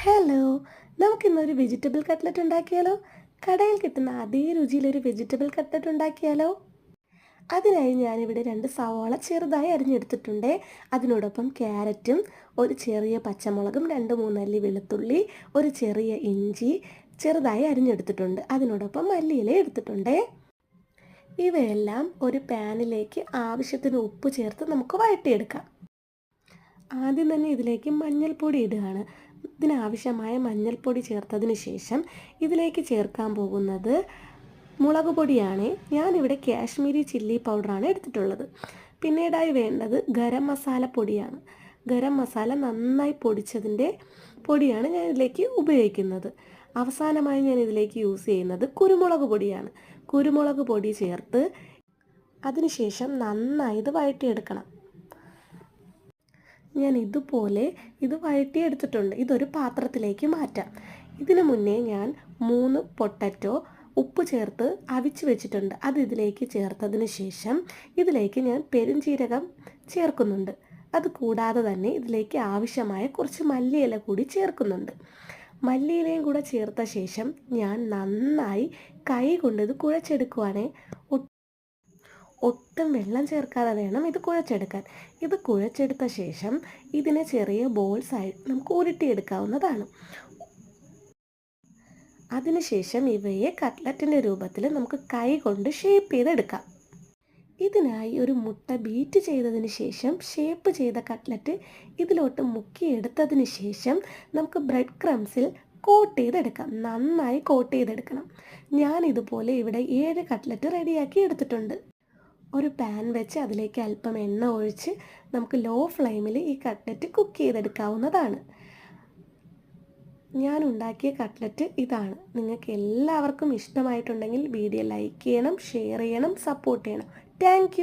Hello, നമുക്കിന്നൊരു vegetable cutlet ഉണ്ടാക്കിയാലോ? കടയിൽ കിട്ടുന്ന അതേ രുചിയിലൊരു വെജിറ്റബിൾ കട്ട്ലറ്റ് ഉണ്ടാക്കിയാലോ? അതിനായി ഞാനിവിടെ 2 സവാള ചെറുതായി അരിഞ്ഞെടുത്തിട്ടുണ്ട്. അതിനോടൊപ്പം ക്യാരറ്റും ഒരു ചെറിയ പച്ചമുളകും 2-3 അല്ലി വെളുത്തുള്ളി, ഒരു ചെറിയ ഇഞ്ചി ചെറുതായി അരിഞ്ഞെടുത്തിട്ടുണ്ട്. അതിനോടൊപ്പം മല്ലിയില എടുത്തിട്ടുണ്ട്. ഇവയെല്ലാം ഒരു പാനിലേക്ക് ആവശ്യത്തിന് ഉപ്പ് ചേർത്ത് നമുക്ക് വഴറ്റിയെടുക്കാം. ആദ്യം തന്നെ ഇതിലേക്ക് മഞ്ഞൾപ്പൊടി ഇടുകയാണ്. ഇതിനാവശ്യമായ മഞ്ഞൾപ്പൊടി ചേർത്തതിന് ശേഷം ഇതിലേക്ക് ചേർക്കാൻ പോകുന്നത് മുളക് പൊടിയാണ്. ഞാനിവിടെ കാശ്മീരി ചില്ലി പൗഡറാണ് എടുത്തിട്ടുള്ളത്. പിന്നീടായി വേണ്ടത് ഗരം മസാല പൊടിയാണ്. ഗരം മസാല നന്നായി പൊടിച്ചതിൻ്റെ പൊടിയാണ് ഞാൻ ഇതിലേക്ക് ഉപയോഗിക്കുന്നത്. അവസാനമായി ഞാൻ ഇതിലേക്ക് യൂസ് ചെയ്യുന്നത് കുരുമുളക് പൊടിയാണ്. കുരുമുളക് പൊടി ചേർത്ത് അതിനുശേഷം നന്നായി ഇത് വഴറ്റിയെടുക്കണം. ഞാൻ ഇതുപോലെ ഇത് വഴറ്റിയെടുത്തിട്ടുണ്ട്. ഇതൊരു പാത്രത്തിലേക്ക് മാറ്റാം. ഇതിനു മുന്നേ ഞാൻ 3 പൊട്ടറ്റോ ഉപ്പ് ചേർത്ത് അവിച്ച് വെച്ചിട്ടുണ്ട്. അത് ഇതിലേക്ക് ചേർത്തതിന് ശേഷം ഇതിലേക്ക് ഞാൻ പെരുംജീരകം ചേർക്കുന്നുണ്ട്. അത് കൂടാതെ തന്നെ ഇതിലേക്ക് ആവശ്യമായ കുറച്ച് മല്ലിയില കൂടി ചേർക്കുന്നുണ്ട്. മല്ലിയിലയും കൂടെ ചേർത്ത ശേഷം ഞാൻ നന്നായി കൈ കൊണ്ട് ഇത് കുഴച്ചെടുക്കുവാണേ. ഒട്ടും വെള്ളം ചേർക്കാതെ വേണം ഇത് കുഴച്ചെടുക്കാൻ. ഇത് കുഴച്ചെടുത്ത ശേഷം ഇതിനെ ചെറിയ ബോൾസായി നമുക്ക് ഉരുട്ടിയെടുക്കാവുന്നതാണ്. അതിനുശേഷം ഇവയെ കട്ട്ലറ്റിൻ്റെ രൂപത്തിൽ നമുക്ക് കൈ കൊണ്ട് ഷേപ്പ് ചെയ്തെടുക്കാം. ഇതിനായി ഒരു മുട്ട ബീറ്റ് ചെയ്തതിന് ശേഷം ഷേപ്പ് ചെയ്ത കട്ട്ലറ്റ് ഇതിലോട്ട് മുക്കിയെടുത്തതിന് ശേഷം നമുക്ക് ബ്രെഡ് ക്രംസിൽ കോട്ട് ചെയ്തെടുക്കാം. നന്നായി കോട്ട് ചെയ്തെടുക്കണം. ഞാൻ ഇതുപോലെ ഇവിടെ 7 കട്ട്ലറ്റ് റെഡിയാക്കി എടുത്തിട്ടുണ്ട്. ഒരു പാൻ വെച്ച് അതിലേക്ക് അല്പം എണ്ണ ഒഴിച്ച് നമുക്ക് ലോ ഫ്ലെയിമിൽ ഈ കട്ട്ലറ്റ് കുക്ക് ചെയ്തെടുക്കാവുന്നതാണ്. ഞാൻ ഉണ്ടാക്കിയ കട്ട്ലറ്റ് ഇതാണ്. നിങ്ങൾക്ക് എല്ലാവർക്കും ഇഷ്ടമായിട്ടുണ്ടെങ്കിൽ വീഡിയോ ലൈക്ക് ചെയ്യണം, ഷെയർ ചെയ്യണം, സപ്പോർട്ട് ചെയ്യണം. താങ്ക്